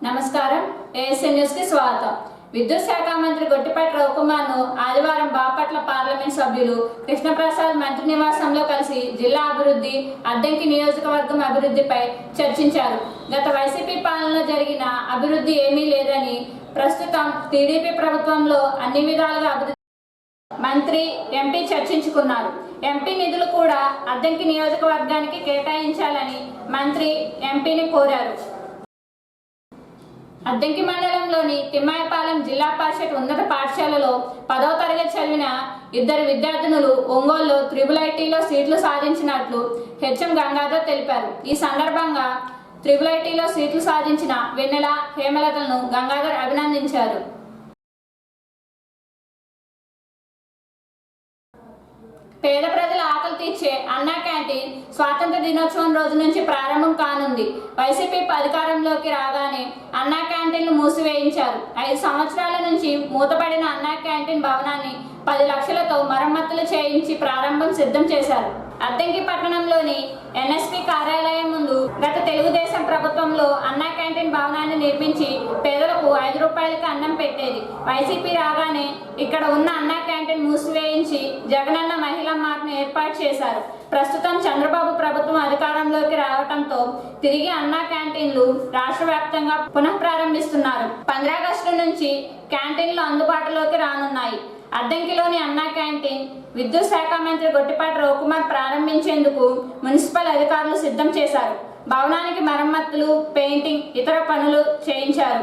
నమస్కారం. ASN news కి స్వాగతం. విద్యుత్ శాఖ మంత్రి గొట్టిపాటి రవికుమార్ను ఆదివారం బాపట్ల పార్లమెంట్ సభ్యులు కృష్ణప్రసాద్ మంత్రి నివాసంలో కలిసి జిల్లా అభివృద్ధి, అద్దంకి నియోజకవర్గం అభివృద్ధిపై చర్చించారు. గత వైసీపీ పాలనలో జరిగిన అభివృద్ధి ఏమీ లేదని, ప్రస్తుతం టీడీపీ ప్రభుత్వంలో అన్ని విధాలుగా అభివృద్ధి మంత్రి, ఎంపీ చర్చించుకున్నారు. ఎంపీ నిధులు కూడా అద్దంకి నియోజకవర్గానికి కేటాయించాలని మంత్రి ఎంపీని కోరారు. అద్దంకి మండలంలోని తిమ్మాయపాలెం జిల్లా పరిషత్ ఉన్నత పాఠశాలలో 10వ తరగతి చదివిన ఇద్దరు విద్యార్థినులు ఒంగోలులో IIITలో సీట్లు సాధించినట్లు హెచ్ఎం గంగాధర్ తెలిపారు. ఈ సందర్భంగా IIITలో సీట్లు సాధించిన వెన్నెల, హేమలతలను గంగాధర్ అభినందించారు. పేద ప్రజల ఆకలి తీర్చే అన్నా క్యాంటీన్ స్వాతంత్ర దినోత్సవం రోజు నుంచి ప్రారంభం కానుంది. వైసీపీ అధికారంలోకి రాగానే అన్నా క్యాంటీన్లు మూసివేయించారు. 5 సంవత్సరాల నుంచి మూతపడిన అన్నా క్యాంటీన్ భవనాన్ని 10 లక్షలతో మరమ్మతులు చేయించి ప్రారంభం సిద్ధం చేశారు. అద్దంకి పట్టణంలోని ఎన్ఎస్పీ కార్యాలయం ముందు గత తెలుగుదేశం ప్రభుత్వంలో అన్నా క్యాంటీన్ భవనాన్ని నిర్మించి పేదలకు 5 రూపాయలకి అన్నం పెట్టేది. వైసీపీ రాగానే ఇక్కడ ఉన్న అన్నా క్యాంటీన్ మూసివేయించి జగనన్న మహిళా మార్ట్ను ఏర్పాటు చేశారు. ప్రస్తుతం చంద్రబాబు ప్రభుత్వం అధికారంలోకి రావడంతో తిరిగి అన్నా క్యాంటీన్లు రాష్ట్ర వ్యాప్తంగా పునః ప్రారంభిస్తున్నారు. 15 ఆగస్టు నుంచి క్యాంటీన్లు అందుబాటులోకి రానున్నాయి. అద్దంకిలోని అన్నా క్యాంటీన్ విద్యుత్ శాఖ మంత్రి గొట్టిపాటి రవికుమార్ ప్రారంభించేందుకు మున్సిపల్ అధికారులు సిద్ధం చేశారు. భవనానికి మరమ్మతులు, పెయింటింగ్, ఇతర పనులు చేయించారు.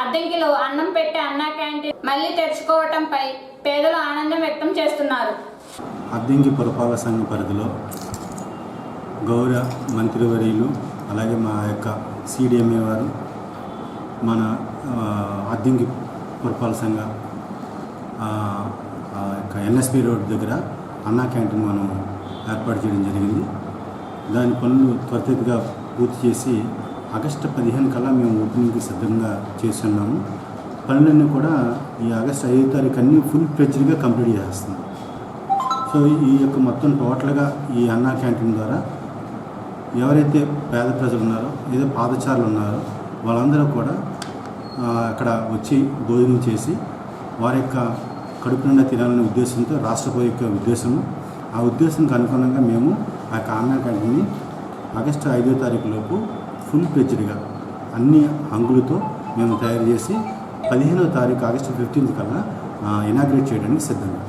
అద్దంకిలో అన్నం పెట్టే అన్నా క్యాంటీన్ మళ్లీ తెరుచుకోవటంపై పేదలు ఆనందం వ్యక్తం చేస్తున్నారు. అద్దంకి పురపాలక సంఘ పరిధిలో గౌరవ మంత్రివర్యులు, అలాగే మా యొక్క CDMA వారు మన అద్దంకి పురపాలక సంఘ NSP రోడ్ దగ్గర అన్నా క్యాంటీన్ మనం ఏర్పాటు చేయడం జరిగింది. దాని పనులు త్వరితగతిగా పూర్తి చేసి ఆగస్టు 15 కల్లా మేము ఓపెనింగ్కి సిద్ధంగా చేస్తున్నాము. పనులన్నీ కూడా ఈ ఆగస్టు 5వ తారీఖు అన్నీ ఫుల్ ఫ్లెడ్జ్డ్గా కంప్లీట్ చేస్తున్నాం. సో ఈ యొక్క మొత్తం టోటల్గా ఈ అన్నా క్యాంటీన్ ద్వారా ఎవరైతే పేద ప్రజలు ఉన్నారో, ఏదో పాదచారులు ఉన్నారో వాళ్ళందరూ కూడా అక్కడ వచ్చి భోజనం చేసి వారి యొక్క కడుపు నిండా తినాలనే ఉద్దేశంతో రాష్ట్ర ప్రభుత్వం యొక్క ఉద్దేశము, ఆ ఉద్దేశానికి అనుగుణంగా మేము ఆ యొక్క అన్నా క్యాంటీన్ని ఆగస్టు 5వ తారీఖు లోపు ఫుల్ ఫ్లెడ్జ్డ్గా అన్ని హంగులతో మేము తయారు చేసి 15వ తారీఖు ఆగస్టు 15 కల్లా ఇనాగ్రేట్ చేయడానికి సిద్ధంగా.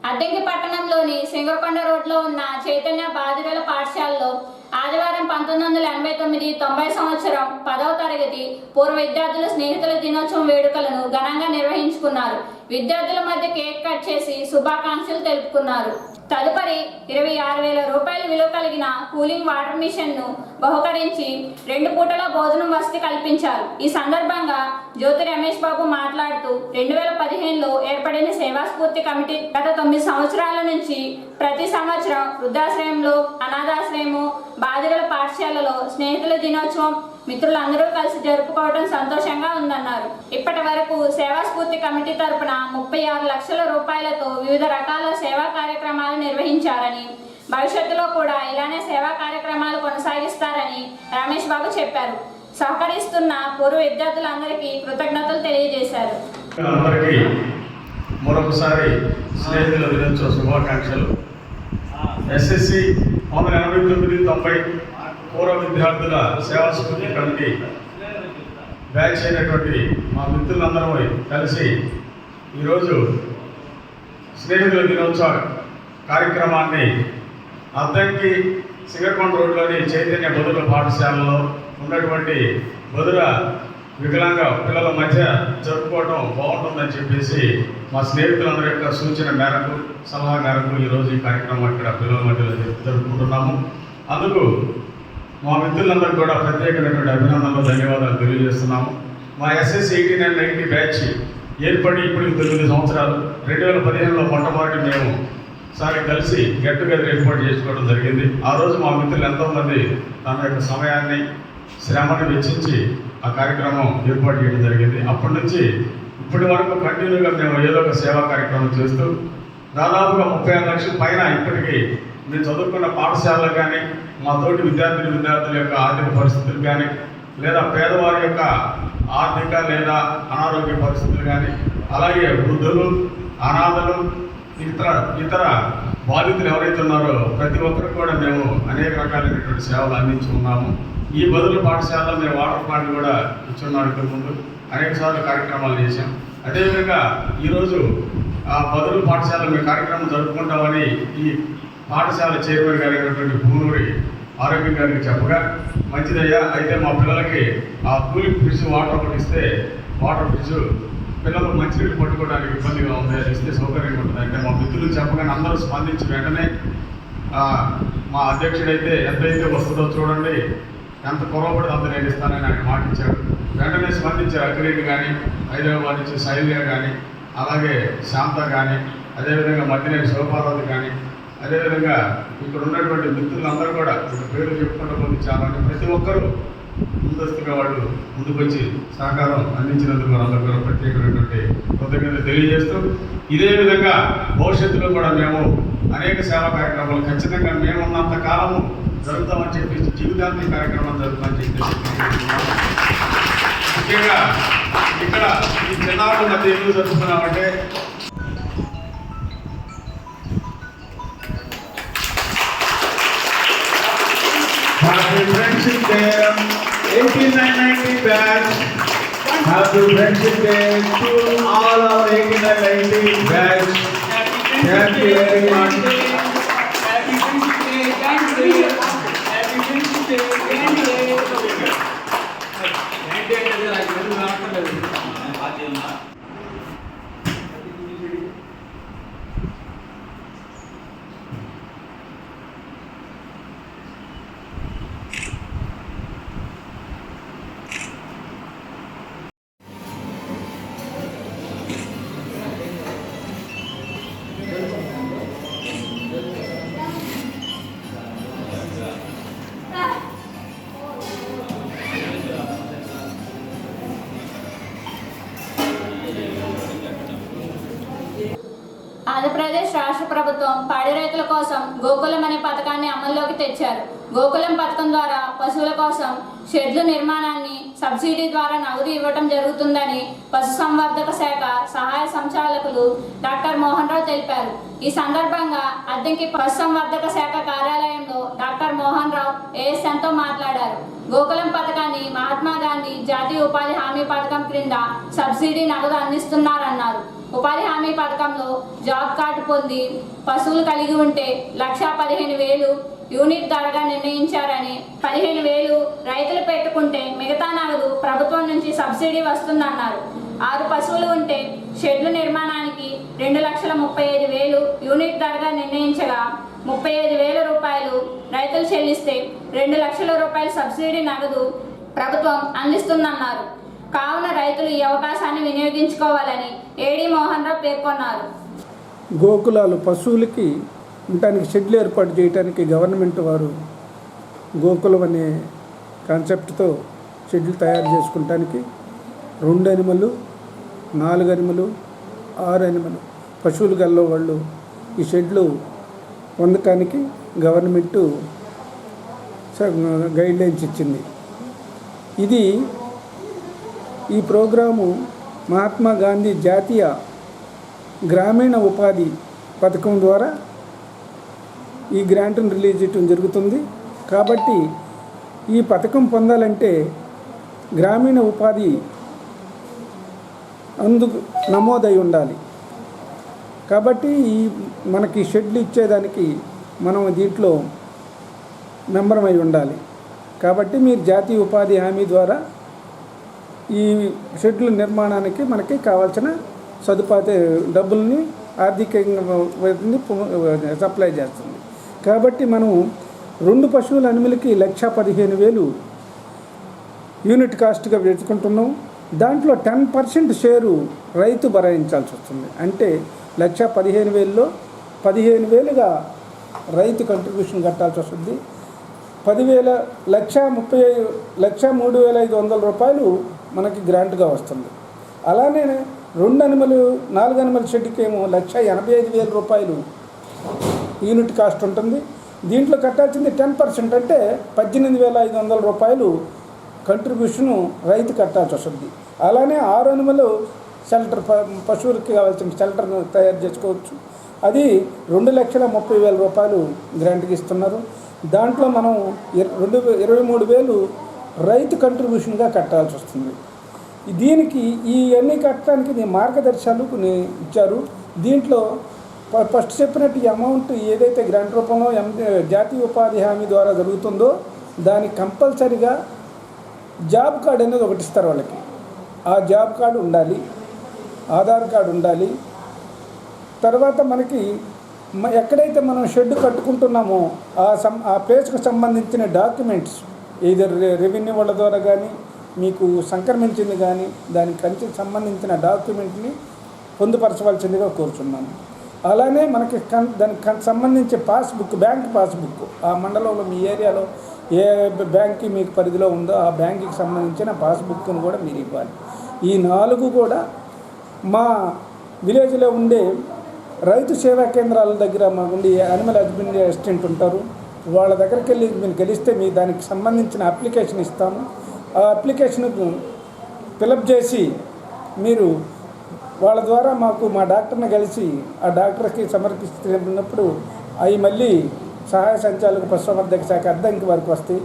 అద్దంకి పట్టణంలోని సింగరకొండ రోడ్లో ఉన్న చైతన్య బాధితుల పాఠశాలలో ఆదివారం 1989 90 సంవత్సరం 10వ తరగతి పూర్వ విద్యార్థుల స్నేహితుల దినోత్సవం వేడుకలను ఘనంగా నిర్వహించుకున్నారు. విద్యార్థుల మధ్య కేక్ కట్ చేసి శుభాకాంక్షలు తెలుపుకున్నారు. తదుపరి 26,000 రూపాయల విలువ కలిగిన కూలింగ్ వాటర్ మిషన్ను బహుకరించి 2 పూటల భోజనం వసతి కల్పించారు. ఈ సందర్భంగా జ్యోతి రమేష్ బాబు మాట్లాడుతూ 2015లో ఏర్పడిన సేవాస్ఫూర్తి కమిటీ గత 9 సంవత్సరాల నుంచి ప్రతి సంవత్సరం వృద్ధాశ్రయంలో, అనాథాశ్రయము, బాధితుల పాఠశాలలో స్నేహితుల దినోత్సవం మిత్రులందరూ కలిసి జరుపుకోవడం సంతోషంగా ఉందన్నారు. ఇప్పటి వరకు సేవాస్ఫూర్తి కమిటీ తరపున 36 లక్షల రూపాయలతో వివిధ రకాల సేవా కార్యక్రమాలు నిర్వహించారని, భవిష్యత్తులో కూడా ఇలానే సేవా కార్యక్రమాలు కొనసాగిస్తారని రమేష్ బాబు చెప్పారు. సహకరిస్తున్న పూర్వ విద్యార్థులందరికీ కృతజ్ఞతలు తెలియజేశారు. మరొకసారి స్నేహితుల దినోత్సవ శుభాకాంక్షలు. ఎస్ఎస్సి 1989-90 పూర్వ విద్యార్థుల సేవా స్ఫూర్తి కమిటీ బ్యాచ్ అయినటువంటి మా మిత్రులందరూ కలిసి ఈరోజు స్నేహితుల దినోత్సవ కార్యక్రమాన్ని అద్దంకి సింగరకొండ రోడ్లోని చైతన్య బదుల పాఠశాలలో ఉన్నటువంటి బదుల వికలాంగ పిల్లల మధ్య జరుపుకోవడం బాగుంటుందని చెప్పేసి మా స్నేహితులందరి యొక్క సూచన మేరకు సలహా మేరకు ఈరోజు ఈ కార్యక్రమం ఇక్కడ పిల్లల మధ్యలో జరుపుకుంటున్నాము. అందుకు మా మిత్రులందరికీ కూడా ప్రత్యేకమైనటువంటి అభినందనలు ధన్యవాదాలు తెలియజేస్తున్నాము. మా ఎస్ఎస్ 89-90 బ్యాచ్ ఏర్పడి ఇప్పుడు 9 సంవత్సరాలు. 2015లో మొట్టమొదటి మేము సారి కలిసి గెట్ టుగెదర్ ఏర్పాటు చేసుకోవడం జరిగింది. ఆ రోజు మా మిత్రులు ఎంతోమంది తమ యొక్క సమయాన్ని శ్రమను వెచ్చించి ఆ కార్యక్రమం ఏర్పాటు చేయడం జరిగింది. అప్పటి నుంచి ఇప్పటి వరకు కంటిన్యూగా మేము ఏదో ఒక సేవా కార్యక్రమం చేస్తూ దాదాపుగా 35 లక్షల పైన ఇప్పటికీ మేము చదువుకున్న పాఠశాలలు కానీ మా తోటి విద్యార్థుల యొక్క ఆర్థిక పరిస్థితులు కానీ లేదా పేదవారి యొక్క ఆర్థిక లేదా అనారోగ్య పరిస్థితులు కానీ అలాగే వృద్ధులు అనాథలు ఇతర బాధితులు ఎవరైతే ఉన్నారో ప్రతి ఒక్కరికి కూడా మేము అనేక రకాలైనటువంటి సేవలు అందించి ఉన్నాము. ఈ బదులు పాఠశాలలో మేము వాటర్ ప్లాంట్ కూడా ఇచ్చున్నాం. ఇంతకుముందు అనేక సార్లు కార్యక్రమాలు చేశాం. అదేవిధంగా ఈరోజు ఆ బదులు పాఠశాలలో మేము కార్యక్రమం జరుపుకుంటామని ఈ పాఠశాల చైర్మన్ గారు అయినటువంటి భూనూరి ఆరోగ్యం గారికి చెప్పగా మంచిదయ్యా, అయితే మా పిల్లలకి ఆ కూలింగ్ ఫ్రిడ్జ్ వాటర్ ఒకటి ఇస్తే వాటర్ ఫ్రిడ్జ్ పిల్లలు మంచినీళ్ళు పట్టుకోవడానికి ఇబ్బందిగా ఉంది, అది ఇస్తే సౌకర్యంగా ఉంటుంది అంటే మా మిత్రులు చెప్పగానే అందరూ స్పందించి వెంటనే మా అధ్యక్షుడైతే ఎంతైతే వస్తుందో చూడండి, ఎంత పొరపడి అంత నేను ఇస్తానని ఆయన మాట ఇచ్చాడు. వెంటనే స్పందించారు. అగ్రీని కానీ హైదరాబాద్ నుంచి శైలియా కానీ అలాగే శాంత కానీ అదేవిధంగా మధ్యనేని శివపార్వతి కానీ అదేవిధంగా ఇక్కడ ఉన్నటువంటి మిత్రులందరూ కూడా ఇక్కడ పేరు చెప్పుకుంటూ పోతే చాలా ప్రతి ఒక్కరూ ముందస్తుగా వాళ్ళు ముందుకు వచ్చి సహకారం అందించినందుకు వాళ్ళందరూ కూడా ప్రత్యేకమైనటువంటి కృతజ్ఞతలు తెలియజేస్తూ ఇదే విధంగా భవిష్యత్తులో కూడా మేము అనేక సేవా కార్యక్రమాలు ఖచ్చితంగా మేము ఉన్నంత కాలము జరుగుతామని చెప్పేసి జీవితాంతి కార్యక్రమాలు జరుగుతామని చెప్పేసి ముఖ్యంగా ఇక్కడ ఈ చిన్నారుల మధ్య ఎందుకు జరుపుతున్నామంటే Happy Friendship Day, 89-90 batch. Happy Friendship Day to all of 89-90 batch. Thank you very much. Happy Friendship Day, Happy Friendship Day, Andhra Pradesh రాష్ట్ర ప్రభుత్వం పాడి రైతుల కోసం గోకులం అనే పథకాన్ని అమల్లోకి తెచ్చారు. గోకులం పథకం ద్వారా పశువుల కోసం షెడ్ల నిర్మాణాన్ని సబ్సిడీ ద్వారా నగదు ఇవ్వడం జరుగుతుందని పశుసంవర్ధక శాఖ సహాయ సంచాలకులు డాక్టర్ మోహన్ రావు తెలిపారు. ఈ సందర్భంగా అద్దంకి పశుసంవర్ధక శాఖ కార్యాలయంలో డాక్టర్ మోహన్ రావు ఏఎస్ఎన్తో మాట్లాడారు. గోకులం పథకాన్ని మహాత్మా గాంధీ జాతీయ ఉపాధి హామీ పథకం క్రింద సబ్సిడీ నగదు అందిస్తున్నారన్నారు. ఉపాధి హామీ పథకంలో జాబ్ కార్డు పొంది పశువులు కలిగి ఉంటే 1,15,000 యూనిట్ ధరగా నిర్ణయించారని, 15,000 రైతులు పెట్టుకుంటే మిగతా నగదు ప్రభుత్వం నుంచి సబ్సిడీ వస్తుందన్నారు. 6 పశువులు ఉంటే షెడ్లు నిర్మాణానికి 2,35,000 యూనిట్ ధరగా నిర్ణయించగా 35,000 రూపాయలు రైతులు చెల్లిస్తే 2 లక్షల రూపాయల సబ్సిడీ నగదు ప్రభుత్వం అందిస్తుందన్నారు. కావున రైతులు ఈ అవకాశాన్ని వినియోగించుకోవాలని ఏడీ మోహన్ రావు పేర్కొన్నారు. గోకులాలు పశువులకి ఉండటానికి షెడ్లు ఏర్పాటు చేయడానికి గవర్నమెంట్ వారు గోకులం అనే కాన్సెప్ట్తో షెడ్లు తయారు చేసుకుంటానికి 2 అనిమలు 4 అనిమలు 6 అనిమలు పశువులు గల్ల వాళ్ళు ఈ షెడ్లు పొందటానికి గవర్నమెంటు గైడ్లైన్స్ ఇచ్చింది. ఇది ఈ ప్రోగ్రాము మహాత్మా గాంధీ జాతీయ గ్రామీణ ఉపాధి పథకం ద్వారా ఈ గ్రాంట్ను రిలీజ్ చేయడం జరుగుతుంది. కాబట్టి ఈ పథకం పొందాలంటే గ్రామీణ ఉపాధి అందుకు నమోదై ఉండాలి. కాబట్టి మనకి షెడ్లు ఇచ్చేదానికి మనం దీంట్లో మెంబర్ అయి ఉండాలి. కాబట్టి మీరు జాతీయ ఉపాధి హామీ ద్వారా ఈ షెడ్ల నిర్మాణానికి మనకి కావాల్సిన డబ్బుల్ని ఆర్థికంగా సప్లై చేస్తుంది. కాబట్టి మనం 2 పశువుల అనిమల్కి 1,15,000 యూనిట్ కాస్ట్గా వెతుకుంటున్నాం. దాంట్లో 10% షేరు రైతు భరాయించాల్సి వస్తుంది. అంటే 1,15,000లో 15,000గా రైతు కంట్రిబ్యూషన్ కట్టాల్సి వస్తుంది. 1,03,500 రూపాయలు మనకి గ్రాంట్గా వస్తుంది. అలానే 4 అనిమల్ షెడ్కి ఏమో 1,85,000 రూపాయలు యూనిట్ కాస్ట్ ఉంటుంది. దీంట్లో కట్టాల్సింది 10%, అంటే 18,500 రూపాయలు కంట్రిబ్యూషను రైతు కట్టాల్సి వస్తుంది. అలానే 6 అనిమల్ షెల్టర్, పశువులకి కావాల్సిన షెల్టర్ను తయారు చేసుకోవచ్చు. అది 2,30,000 రూపాయలు గ్రాంట్కి ఇస్తున్నారు. దాంట్లో మనం 23,000 రైతు కంట్రిబ్యూషన్గా కట్టాల్సి వస్తుంది. దీనికి ఇవన్నీ కట్టడానికి మార్గదర్శకాలు కొన్ని ఇచ్చారు. దీంట్లో ఫస్ట్ చెప్పినట్టు ఈ అమౌంట్ ఏదైతే గ్రాంట్ రూపంలో జాతీయ ఉపాధి హామీ ద్వారా జరుగుతుందో దానికి కంపల్సరీగా జాబ్ కార్డు అనేది ఒకటి ఇస్తారు వాళ్ళకి. ఆ జాబ్ కార్డు ఉండాలి, ఆధార్ కార్డు ఉండాలి. తర్వాత మనకి ఎక్కడైతే మనం షెడ్ కట్టుకుంటున్నామో ఆ ప్లేస్కి సంబంధించిన డాక్యుమెంట్స్ ఏదర్ రెవెన్యూ వాళ్ళ ద్వారా కానీ మీకు సంక్రమించింది కానీ దానికి సంబంధించిన డాక్యుమెంట్ని పొందుపరచవలసిందిగా కోరుచున్నాను. అలానే మనకి దానికి సంబంధించి బ్యాంక్ పాస్బుక్, ఆ మండలంలో మీ ఏరియాలో ఏ బ్యాంక్ మీకు పరిధిలో ఉందో ఆ బ్యాంకుకి సంబంధించిన పాస్బుక్ను కూడా మీరు ఇవ్వాలి. ఈ 4 కూడా మా విలేజ్లో ఉండే రైతు సేవా కేంద్రాల దగ్గర మాకుండి యానిమల్ హస్బెండరీ అసిస్టెంట్ ఉంటారు. వాళ్ళ దగ్గరికి వెళ్ళి మీరు గెలిస్తే మీ దానికి సంబంధించిన అప్లికేషన్ ఇస్తాము. ఆ అప్లికేషన్కు ఫిలప్ చేసి మీరు వాళ్ళ ద్వారా మా డాక్టర్ని కలిసి ఆ డాక్టర్కి సమర్పిస్తున్నప్పుడు అవి మళ్ళీ సహాయ సంచాలక పశుసంవర్ధక శాఖ అద్దంకి వరకు వస్తాయి.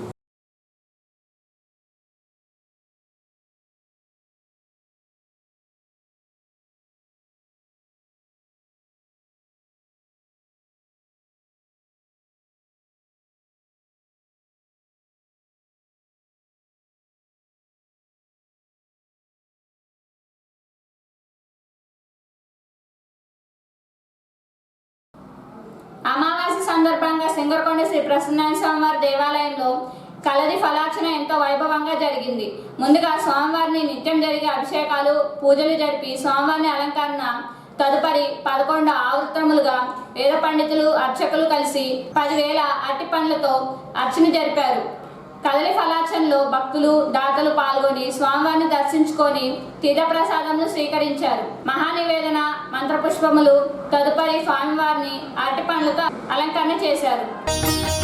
అమావాస్య సందర్భంగా సింగరకొండ శ్రీ ప్రసన్నారాయణ స్వామివారి దేవాలయంలో కలది ఫలార్చన ఎంతో వైభవంగా జరిగింది. ముందుగా స్వామివారిని నిత్యం జరిగే అభిషేకాలు, పూజలు జరిపి స్వామివారిని అలంకరణ తదుపరి 11 ఆవృత్తములుగా వేద పండితులు, అర్చకులు కలిసి 10,000 అరటి పండ్లతో అర్చన జరిపారు. కదలి ఫలార్చనలో భక్తులు, దాతలు పాల్గొని స్వామివారిని దర్శించుకొని తీర్థప్రసాదములు స్వీకరించారు. మహానివేదన, మంత్రపుష్పములు తదుపరి స్వామివారిని అరటి పండ్లతో అలంకరణ చేశారు.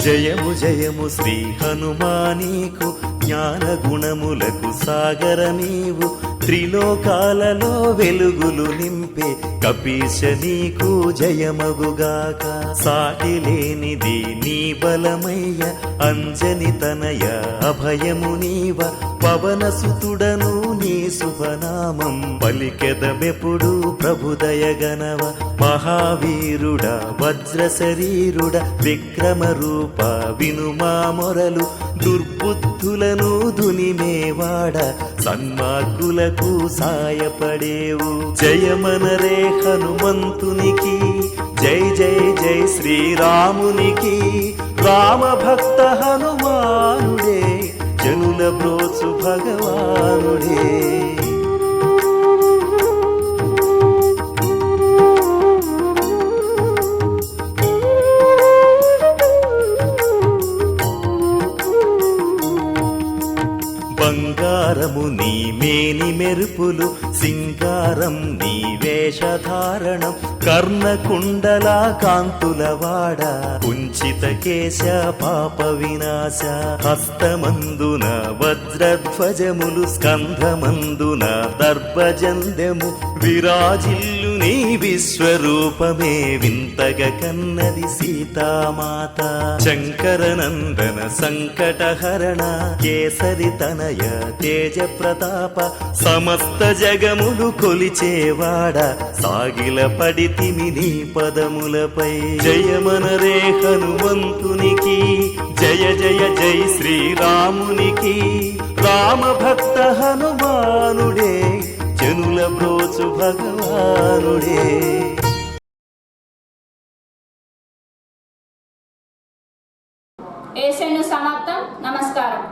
జయము జయము శ్రీ హనుమానీకు, జ్ఞాన గుణములకు సాగర నీవు, త్రిలోకాలలో వెలుగులు నింపే కపీశ నీకు జయమగుగాక. సాటి లేనిది నీ బలమయ్య, అంజని తనయ అభయము నీవ, పవన సుతుడను నీ శుభనామం పలికెదమెప్పుడు ప్రభుదయగనవ. మహావీరుడ వజ్ర శరీరుడ విక్రమ రూప వినుమా మొరలు, దుర్బుద్ధులను దునిమేవాడ సన్మార్గులకు సాయపడేవు. జయమనరే హనుమంతునికి, జై జై జై శ్రీరామునికి. రామభక్త హనుమానుడే, జనుల బ్రోచు భగవానుడే. బంగారము నీ మేని మెరుపులు, సింగారం నీవే వేషధారణం కర్ణకుండలా కాంతులవాడ కుంచిత కేశ పాప వినాశ హస్తమందున వజ్రధ్వజములు స్కంధమందున దర్భజందెము విరాజిల్లు నీ విశ్వరూపమే వింతగా కన్నది సీతామాత శంకరనందన సంకటహరణ కేసరి తనయ తేజ ప్రతాప సమస్త జగములు కొలిచేవాడ సాగిల పడితిమి నీ పదములపై జయమనరే హనుమంతునికి జయ జయ జై శ్రీరామునికి రామ భక్త హనుమానుడే జనుల బ్రోచు భగవానుడే. ఏషను సమాప్తం. నమస్కారం.